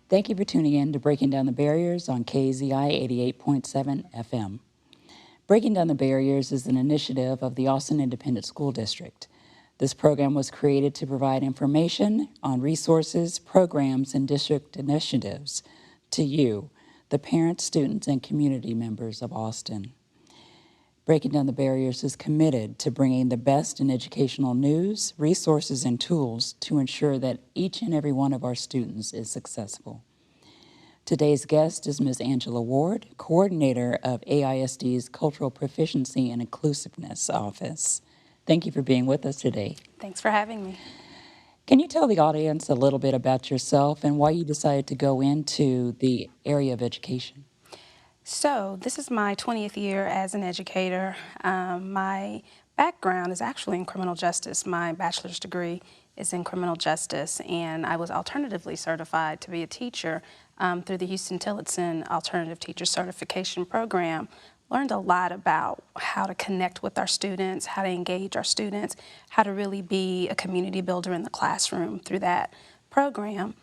Thank you for tuning in to Breaking Down the Barriers on KZI 88.7 FM. Breaking Down the Barriers is an initiative of the Austin Independent School District. This program was created to provide information on resources, programs, and district initiatives to you, the parents, students, and community members of Austin. Breaking Down the Barriers is committed to bringing the best in educational news, resources, and tools to ensure that each and every one of our students is successful. Today's guest is Ms. Angela Ward, coordinator of AISD's Cultural Proficiency and Inclusiveness Office. Thank you for being with us today. Thanks for having me. Can you tell the audience a little bit about yourself and why you decided to go into the area of education? So this is my 20th year as an educator. My background is actually in criminal justice. My bachelor's degree is in criminal justice, and I was alternatively certified to be a teacher through the Houston Tillotson Alternative Teacher Certification Program. Learned a lot about how to connect with our students, how to engage our students, how to really be a community builder in the classroom through that program.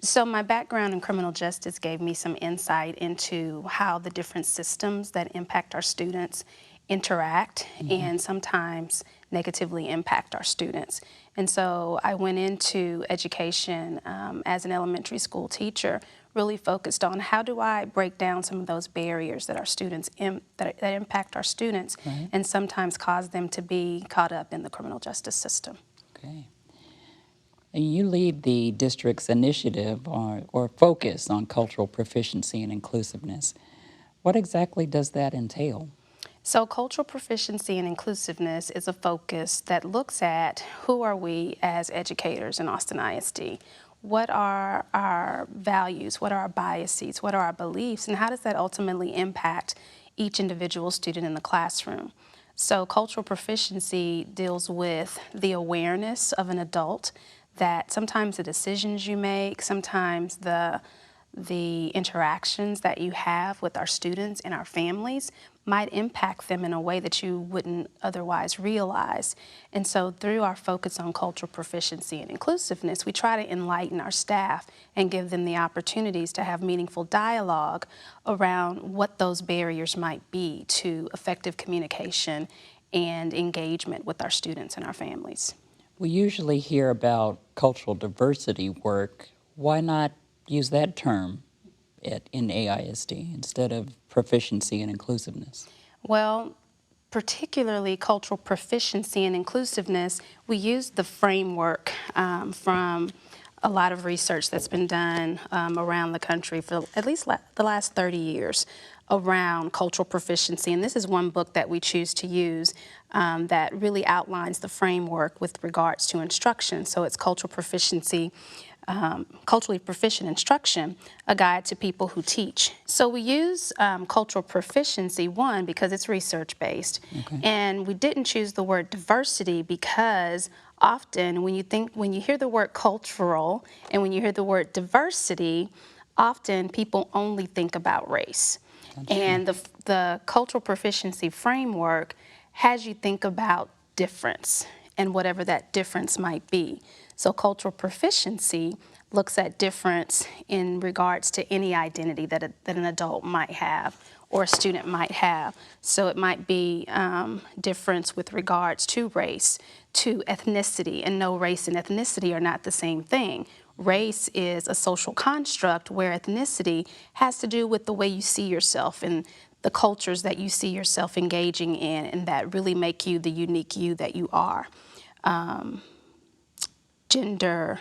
So my background in criminal justice gave me some insight into how the different systems that impact our students interact and sometimes negatively impact our students. And so I went into education as an elementary school teacher, really focused on how do I break down some of those barriers that our students that impact our students and sometimes cause them to be caught up in the criminal justice system. Okay. And you lead the district's initiative or focus on cultural proficiency and inclusiveness. What exactly does that entail? So cultural proficiency and inclusiveness is a focus that looks at who are we as educators in Austin ISD? What are our values? What are our biases? What are our beliefs? And how does that ultimately impact each individual student in the classroom? So cultural proficiency deals with the awareness of an adult that sometimes the decisions you make, sometimes the interactions that you have with our students and our families might impact them in a way that you wouldn't otherwise realize. And so through our focus on cultural proficiency and inclusiveness, we try to enlighten our staff and give them the opportunities to have meaningful dialogue around what those barriers might be to effective communication and engagement with our students and our families. We usually hear about cultural diversity work. Why not use that term in AISD instead of proficiency and inclusiveness? Well, particularly cultural proficiency and inclusiveness, we use the framework from a lot of research that's been done around the country for at least the last 30 years around cultural proficiency. And this is one book that we choose to use that really outlines the framework with regards to instruction. So it's Cultural Proficiency, Culturally Proficient Instruction, a guide to people who teach. So we use cultural proficiency, one, because it's research-based. Okay. And we didn't choose the word diversity because often when you hear the word cultural and when you hear the word diversity, often people only think about race. And the cultural proficiency framework has you think about difference and whatever that difference might be. So cultural proficiency looks at difference in regards to any identity that an adult might have or a student might have. So it might be difference with regards to race, to ethnicity, and no, race and ethnicity are not the same thing. Race is a social construct where ethnicity has to do with the way you see yourself and the cultures that you see yourself engaging in and that really make you the unique you that you are. Gender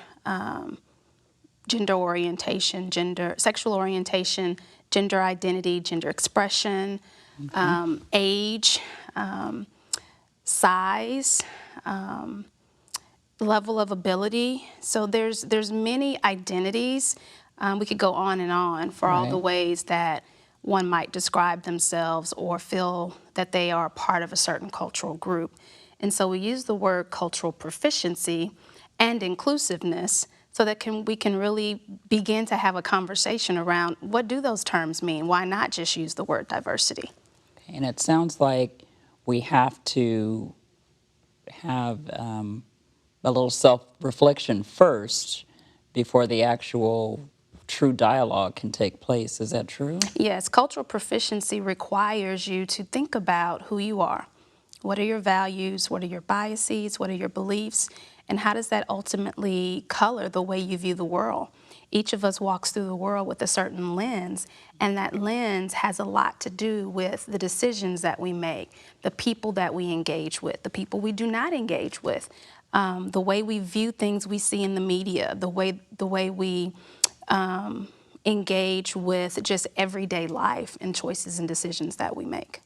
orientation, sexual orientation, gender identity, gender expression, age, size, level of ability. So there's many identities. We could go on and on for all the ways that one might describe themselves or feel that they are part of a certain cultural group. And so we use the word cultural proficiency and inclusiveness so that we can really begin to have a conversation around what do those terms mean? Why not just use the word diversity? And it sounds like we have to have a little self-reflection first before the actual true dialogue can take place. Is that true? Yes, cultural proficiency requires you to think about who you are. What are your values? What are your biases? What are your beliefs? And how does that ultimately color the way you view the world? Each of us walks through the world with a certain lens, and that lens has a lot to do with the decisions that we make, the people that we engage with, the people we do not engage with, the way we view things we see in the media, the way we engage with just everyday life and choices and decisions that we make.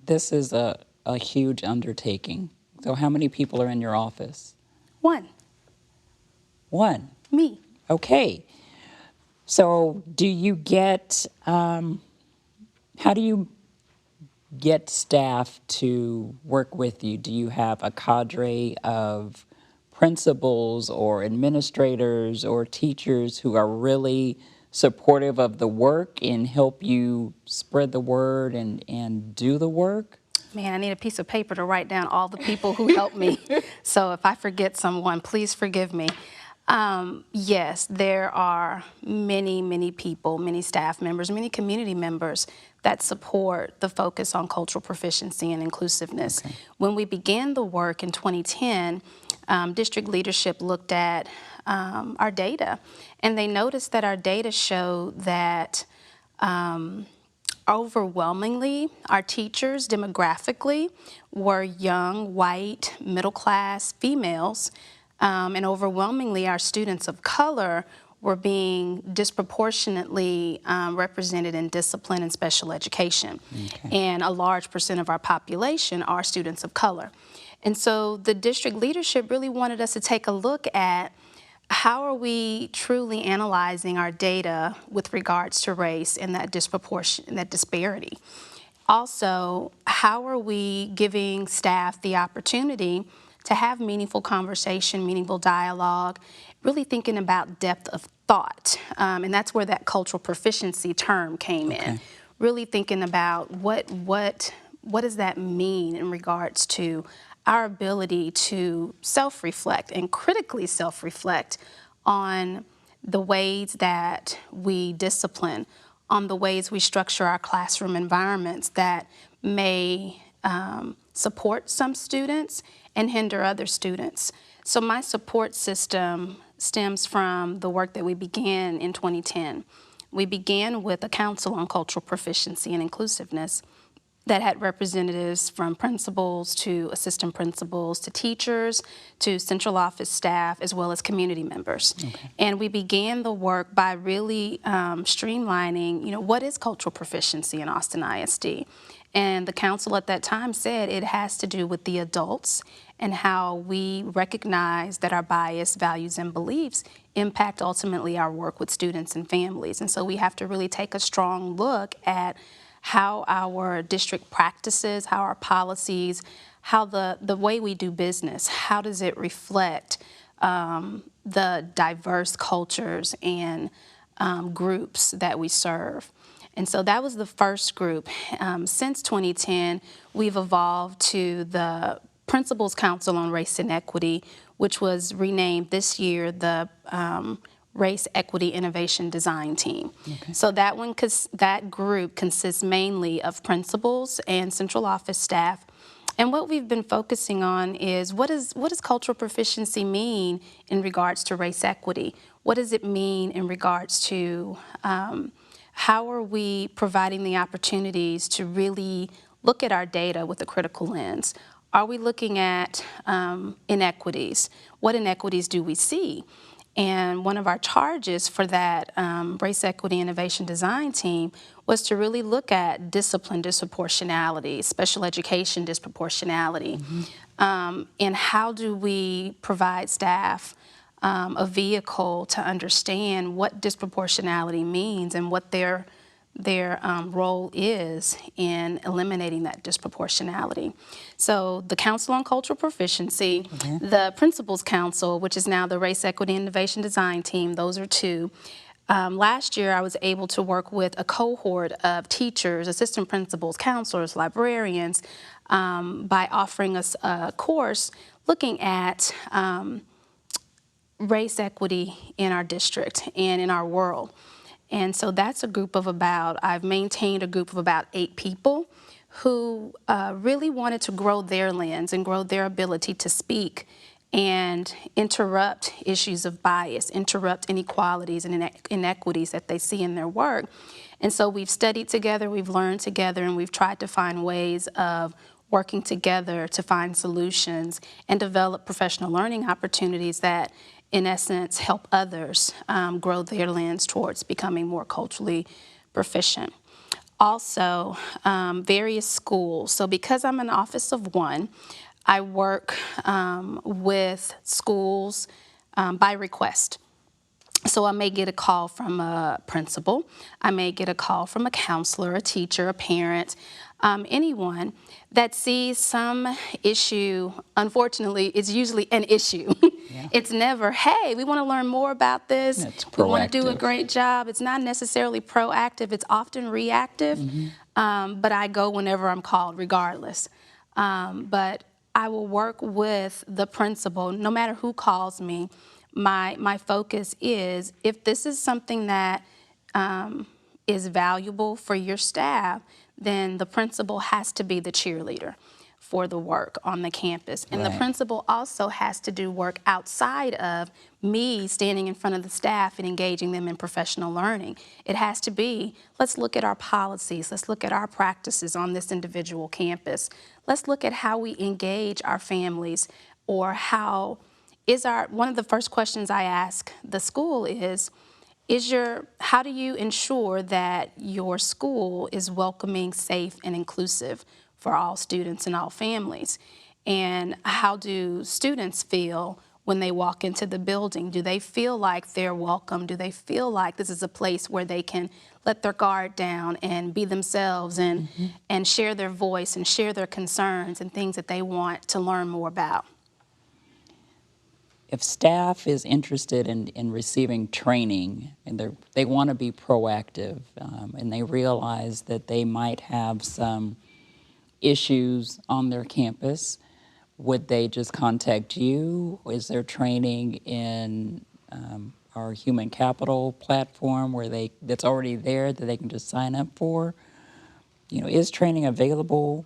This is a huge undertaking. So how many people are in your office? One, One. me. Okay. So do you get, how do you get staff to work with you? Do you have a cadre of principals or administrators or teachers who are really supportive of the work and help you spread the word and do the work? Man, I need a piece of paper to write down all the people who helped me. So if I forget someone, please forgive me. Yes, there are many, many people, many staff members, many community members that support the focus on cultural proficiency and inclusiveness. Okay. When we began the work in 2010, district leadership looked at our data, and they noticed that our data showed that overwhelmingly, our teachers demographically were young, white, middle-class females, and overwhelmingly our students of color were being disproportionately represented in discipline and special education. Okay. And a large percent of our population are students of color. And so the district leadership really wanted us to take a look at how are we truly analyzing our data with regards to race and that disparity? Also, how are we giving staff the opportunity to have meaningful conversation, meaningful dialogue, really thinking about depth of thought? And that's where that cultural proficiency term came in. Really thinking about what does that mean in regards to our ability to self-reflect and critically self-reflect on the ways that we discipline, on the ways we structure our classroom environments that may support some students and hinder other students. So my support system stems from the work that we began in 2010. We began with a council on cultural proficiency and inclusiveness that had representatives from principals to assistant principals to teachers to central office staff as well as community members. And we began the work by really streamlining, what is cultural proficiency in Austin ISD? And the council at that time said it has to do with the adults and how we recognize that our bias, values, and beliefs impact ultimately our work with students and families. And so we have to really take a strong look at how our district practices, how our policies, how the way we do business, how does it reflect the diverse cultures and groups that we serve. And so that was the first group. Since 2010, we've evolved to the Principals Council on Race and Equity, which was renamed this year the Race Equity Innovation Design Team. So that group consists mainly of principals and central office staff. And what we've been focusing on is what does cultural proficiency mean in regards to race equity? What does it mean in regards to how are we providing the opportunities to really look at our data with a critical lens? Are we looking at inequities? What inequities do we see? And one of our charges for that Race Equity Innovation Design Team was to really look at discipline disproportionality, special education disproportionality, and how do we provide staff a vehicle to understand what disproportionality means and what their role is in eliminating that disproportionality. So the Council on Cultural Proficiency, the Principals Council, which is now the Race Equity Innovation Design Team, those are two. Last year, I was able to work with a cohort of teachers, assistant principals, counselors, librarians, by offering us a course looking at race equity in our district and in our world. And so that's a group of I've maintained a group of about 8 people who really wanted to grow their lens and grow their ability to speak and interrupt issues of bias, interrupt inequalities and inequities that they see in their work. And so we've studied together, we've learned together, and we've tried to find ways of working together to find solutions and develop professional learning opportunities that, in essence, help others grow their lens towards becoming more culturally proficient. Also, various schools. So because I'm an office of one, I work with schools by request. So I may get a call from a principal, I may get a call from a counselor, a teacher, a parent, anyone that sees some issue. Unfortunately, it's usually an issue. Yeah. It's never, hey, we want to learn more about this. It's we want to do a proactive. great job. It's not necessarily proactive. It's often reactive, but I go whenever I'm called regardless. But I will work with the principal, no matter who calls me. My focus is, if this is something that is valuable for your staff, then the principal has to be the cheerleader for the work on the campus. And the Right. principal also has to do work outside of me standing in front of the staff and engaging them in professional learning. It has to be, let's look at our policies, let's look at our practices on this individual campus. Let's look at how we engage our families, or one of the first questions I ask the school is how do you ensure that your school is welcoming, safe, and inclusive for all students and all families? And how do students feel when they walk into the building? Do they feel like they're welcome? Do they feel like this is a place where they can let their guard down and be themselves and share their voice and share their concerns and things that they want to learn more about? If staff is interested in receiving training and they want to be proactive, and they realize that they might have some issues on their campus, would they just contact you? Is there training in our human capital platform that's already there that they can just sign up for? Is training available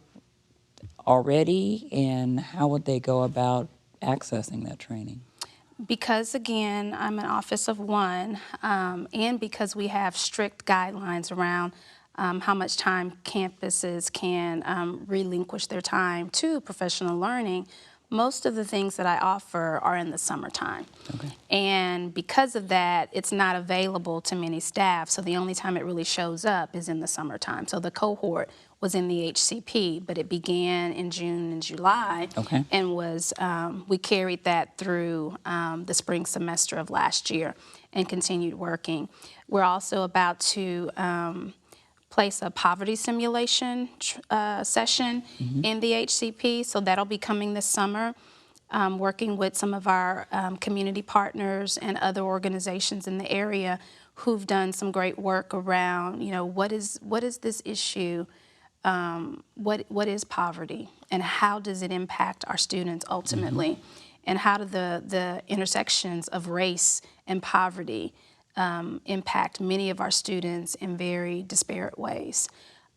already, and how would they go about accessing that training? Because, again, I'm an office of one, and because we have strict guidelines around how much time campuses can relinquish their time to professional learning, most of the things that I offer are in the summertime. Okay. And because of that, it's not available to many staff, so the only time it really shows up is in the summertime. So the cohort was in the HCP, but it began in June and July. Okay. And we carried that through the spring semester of last year and continued working. We're also about to place a poverty simulation session in the HCP, so that'll be coming this summer. Working with some of our community partners and other organizations in the area who've done some great work around, what is this issue? What is poverty, and how does it impact our students ultimately? And how do the intersections of race and poverty impact many of our students in very disparate ways?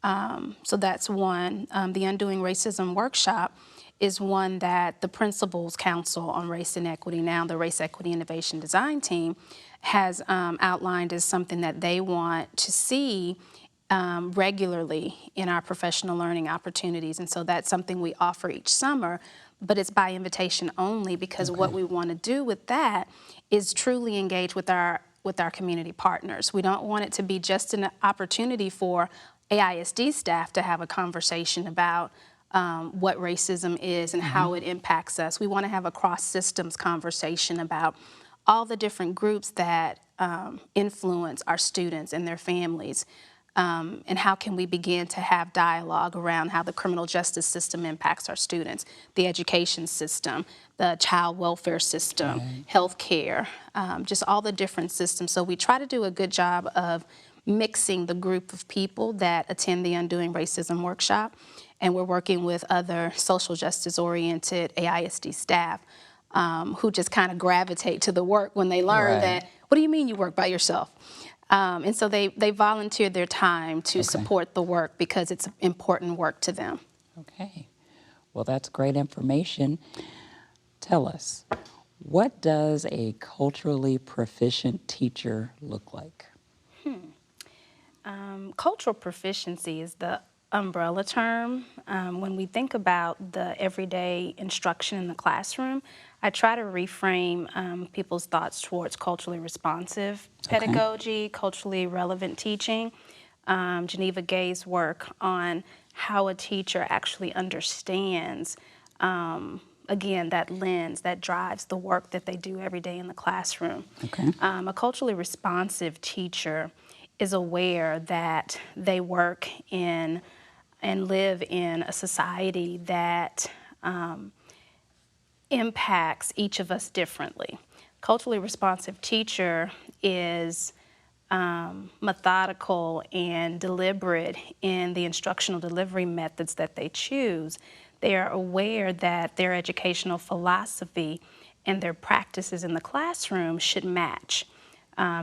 So that's one. The Undoing Racism workshop is one that the Principals Council on Race and Equity, now the Race Equity Innovation Design Team, has outlined as something that they want to see regularly in our professional learning opportunities. And so that's something we offer each summer, but it's by invitation only, because what we want to do with that is truly engage with our community partners. We don't want it to be just an opportunity for AISD staff to have a conversation about what racism is and how it impacts us. We want to have a cross-systems conversation about all the different groups that influence our students and their families. And how can we begin to have dialogue around how the criminal justice system impacts our students, the education system, the child welfare system, healthcare, just all the different systems. So we try to do a good job of mixing the group of people that attend the Undoing Racism workshop, and we're working with other social justice-oriented AISD staff who just kind of gravitate to the work when they learn Right. that, what do you mean you work by yourself? And so they volunteer their time to Okay. support the work because it's important work to them. Okay. Well, that's great information. Tell us, what does a culturally proficient teacher look like? Cultural proficiency is the umbrella term. When we think about the everyday instruction in the classroom, I try to reframe people's thoughts towards culturally responsive Okay. pedagogy, culturally relevant teaching. Geneva Gay's work on how a teacher actually understands, again, that lens that drives the work that they do every day in the classroom. Okay. A culturally responsive teacher is aware that they work in and live in a society that impacts each of us differently. Culturally responsive teacher is methodical and deliberate in the instructional delivery methods that they choose. They are aware that their educational philosophy and their practices in the classroom should match.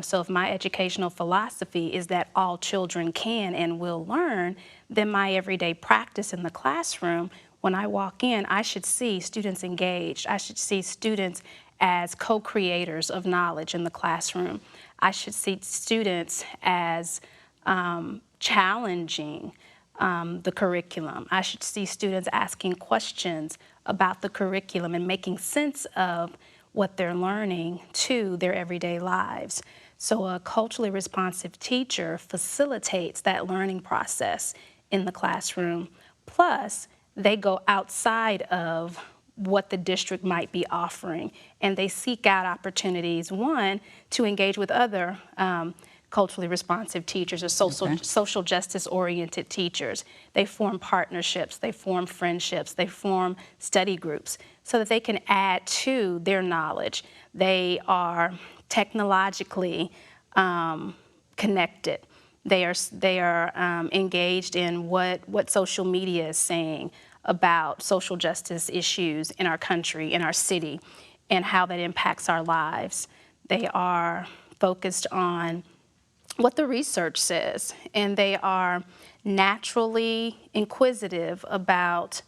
So if my educational philosophy is that all children can and will learn, then my everyday practice in the classroom, when I walk in, I should see students engaged. I should see students as co-creators of knowledge in the classroom. I should see students as challenging the curriculum. I should see students asking questions about the curriculum and making sense of what they're learning to their everyday lives. So a culturally responsive teacher facilitates that learning process in the classroom. Plus, they go outside of what the district might be offering, and they seek out opportunities, one, to engage with other culturally responsive teachers or social justice oriented teachers. They form partnerships, they form friendships, they form study groups so that they can add to their knowledge. They are technologically connected. They are engaged in what social media is saying about social justice issues in our country, in our city, and how that impacts our lives. They are focused on what the research says, and they are naturally inquisitive about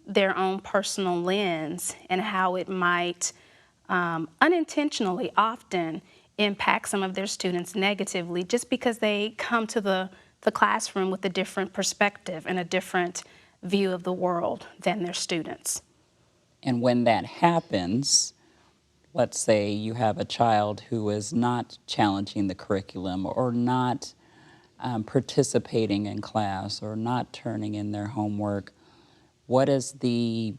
their own personal lens and how it might unintentionally often impact some of their students negatively just because they come to the classroom with a different perspective and a different view of the world than their students. And when that happens, let's say you have a child who is not challenging the curriculum or not participating in class or not turning in their homework, what is a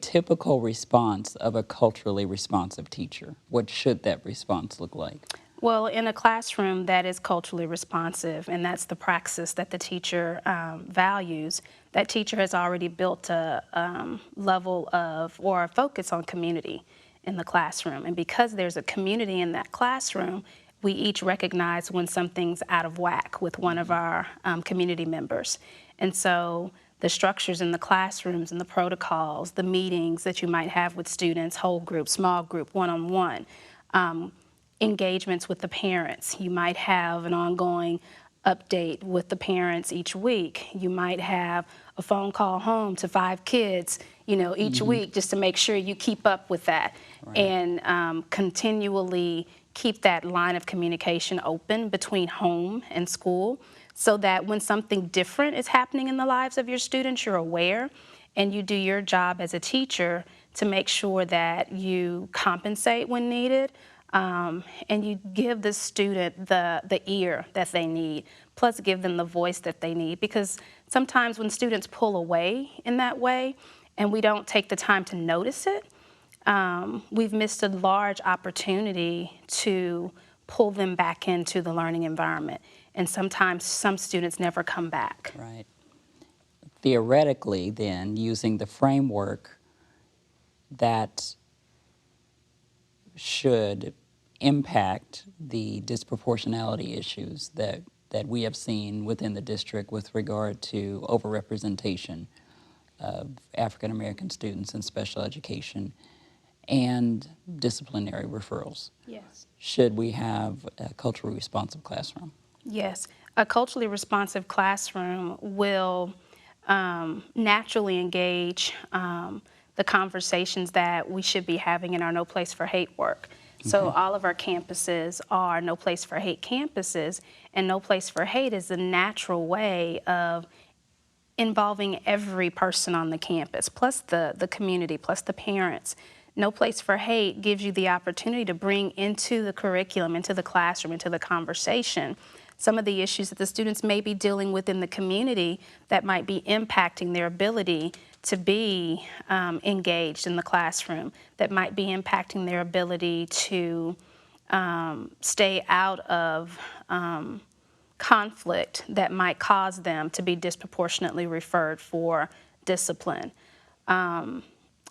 typical response of a culturally responsive teacher? What should that response look like? Well, in a classroom that is culturally responsive, and that's the praxis that the teacher values, that teacher has already built a level of or a focus on community in the classroom. And because there's a community in that classroom, we each recognize when something's out of whack with one of our community members. And so the structures in the classrooms and the protocols, the meetings that you might have with students, whole group, small group, one-on-one, engagements with the parents. You might have an ongoing update with the parents each week. You might have a phone call home to 5 kids, each week just to make sure you keep up with that. Right. And continually keep that line of communication open between home and school so that when something different is happening in the lives of your students, you're aware and you do your job as a teacher to make sure that you compensate when needed. And you give the student the ear that they need, plus give them the voice that they need. Because sometimes when students pull away in that way and we don't take the time to notice it, we've missed a large opportunity to pull them back into the learning environment. And sometimes some students never come back. Right. Theoretically, then, using the framework that should impact the disproportionality issues that we have seen within the district with regard to overrepresentation of African American students in special education and disciplinary referrals. Yes. Should we have a culturally responsive classroom? Yes. A culturally responsive classroom will naturally engage the conversations that we should be having in our No Place for Hate work. So Okay. all of our campuses are No Place for Hate campuses, and No Place for Hate is a natural way of involving every person on the campus, plus the community, plus the parents. No Place for Hate gives you the opportunity to bring into the curriculum, into the classroom, into the conversation, some of the issues that the students may be dealing with in the community that might be impacting their ability to be engaged in the classroom, that might be impacting their ability to stay out of conflict that might cause them to be disproportionately referred for discipline. And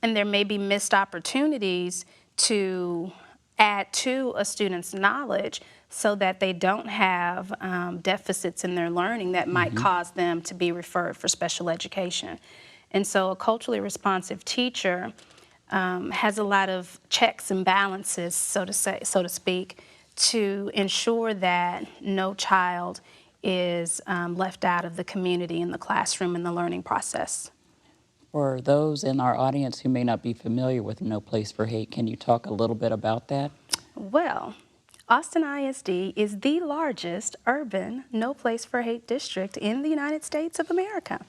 there may be missed opportunities to add to a student's knowledge so that they don't have deficits in their learning that might cause them to be referred for special education. And so a culturally responsive teacher has a lot of checks and balances, so to speak, to ensure that no child is left out of the community in the classroom in the learning process. For those in our audience who may not be familiar with No Place for Hate, can you talk a little bit about that? Well, Austin ISD is the largest urban No Place for Hate district in the United States of America.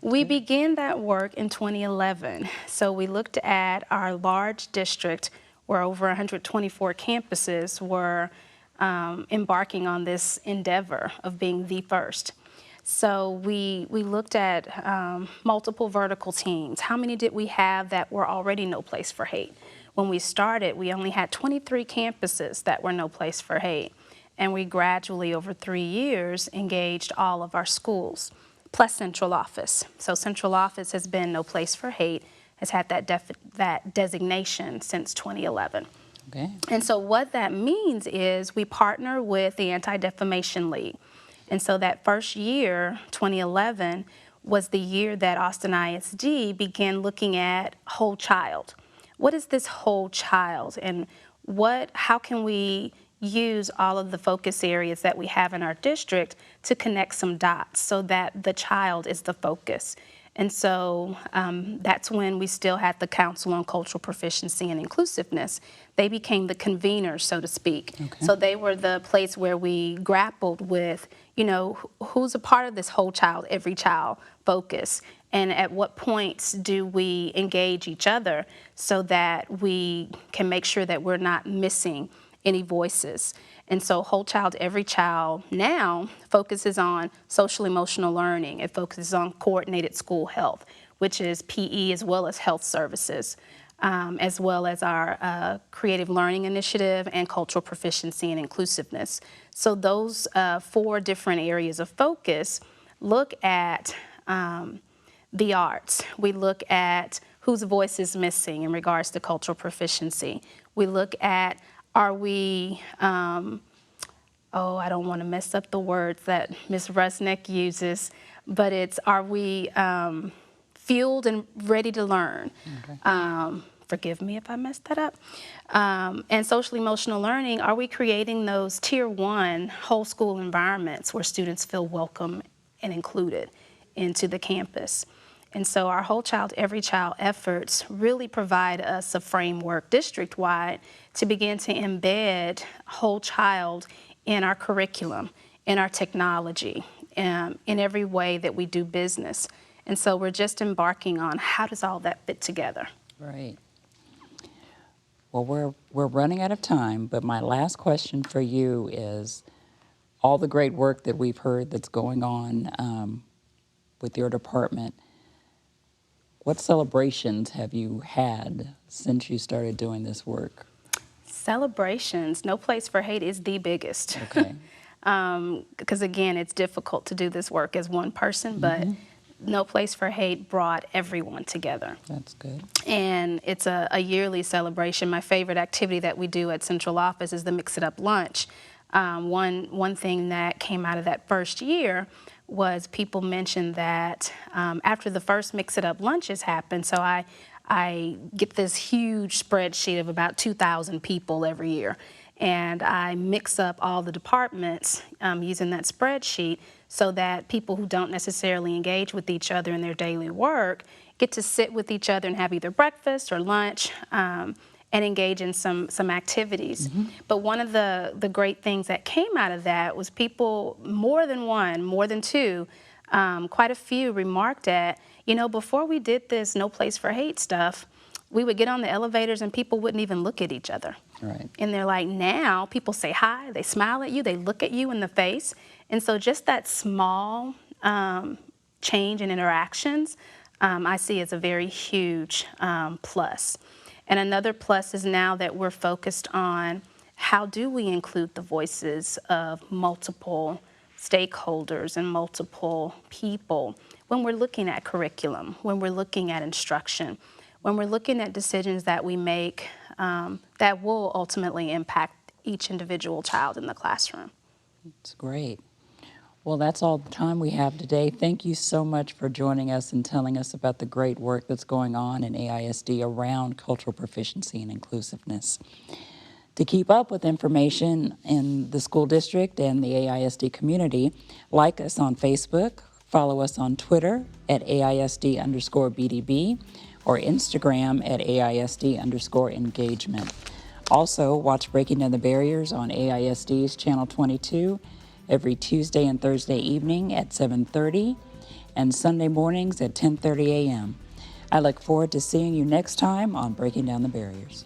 We began that work in 2011. So we looked at our large district where over 124 campuses were embarking on this endeavor of being the first. So we looked at multiple vertical teams. How many did we have that were already No Place for Hate? When we started, we only had 23 campuses that were No Place for Hate. And we gradually, over 3 years, engaged all of our schools, plus central office. So central office has been No Place for Hate, has had that designation since 2011. Okay. And so what that means is we partner with the Anti-Defamation League. And so that first year, 2011, was the year that Austin ISD began looking at whole child. What is this whole child, and how can we use all of the focus areas that we have in our district to connect some dots so that the child is the focus? And so that's when we still had the Council on Cultural Proficiency and Inclusiveness. They became the conveners, so to speak. Okay. So they were the place where we grappled with, who's a part of this whole child, every child focus, and at what points do we engage each other so that we can make sure that we're not missing any voices. And so Whole Child, Every Child now focuses on social emotional learning. It focuses on coordinated school health, which is PE as well as health services, as well as our creative learning initiative and cultural proficiency and inclusiveness. So those 4 different areas of focus look at the arts. We look at whose voice is missing in regards to cultural proficiency. We look at, are we, I don't want to mess up the words that Ms. Rusnick uses, but it's, are we fueled and ready to learn? Okay. Forgive me if I messed that up. And social emotional learning, are we creating those tier 1 whole school environments where students feel welcome and included into the campus? And so our Whole Child, Every Child efforts really provide us a framework district-wide to begin to embed whole child in our curriculum, in our technology, in every way that we do business. And so we're just embarking on how does all that fit together. Right. Well, we're running out of time, but my last question for you is all the great work that we've heard that's going on with your department. What celebrations have you had since you started doing this work? Celebrations. No Place for Hate is the biggest. Okay. Because again, it's difficult to do this work as one person, but No Place for Hate brought everyone together. That's good. And it's a yearly celebration. My favorite activity that we do at Central Office is the Mix It Up Lunch. One thing that came out of that first year was people mentioned that after the first Mix It Up lunches happened, so I I get this huge spreadsheet of about 2,000 people every year, and I mix up all the departments using that spreadsheet so that people who don't necessarily engage with each other in their daily work get to sit with each other and have either breakfast or lunch and engage in some activities. But one of the great things that came out of that was people, more than one, more than two, quite a few remarked at, before we did this No Place for Hate stuff, we would get on the elevators and people wouldn't even look at each other. Right. And they're like, now people say hi, they smile at you, they look at you in the face. And so just that small change in interactions, I see as a very huge plus. And another plus is now that we're focused on how do we include the voices of multiple stakeholders and multiple people when we're looking at curriculum, when we're looking at instruction, when we're looking at decisions that we make that will ultimately impact each individual child in the classroom. It's great. Well, that's all the time we have today. Thank you so much for joining us and telling us about the great work that's going on in AISD around cultural proficiency and inclusiveness. To keep up with information in the school district and the AISD community, like us on Facebook, follow us on Twitter at AISD_BDB, or Instagram at AISD_engagement. Also, watch Breaking Down the Barriers on AISD's Channel 22 every Tuesday and Thursday evening at 7:30 and Sunday mornings at 10:30 a.m. I look forward to seeing you next time on Breaking Down the Barriers.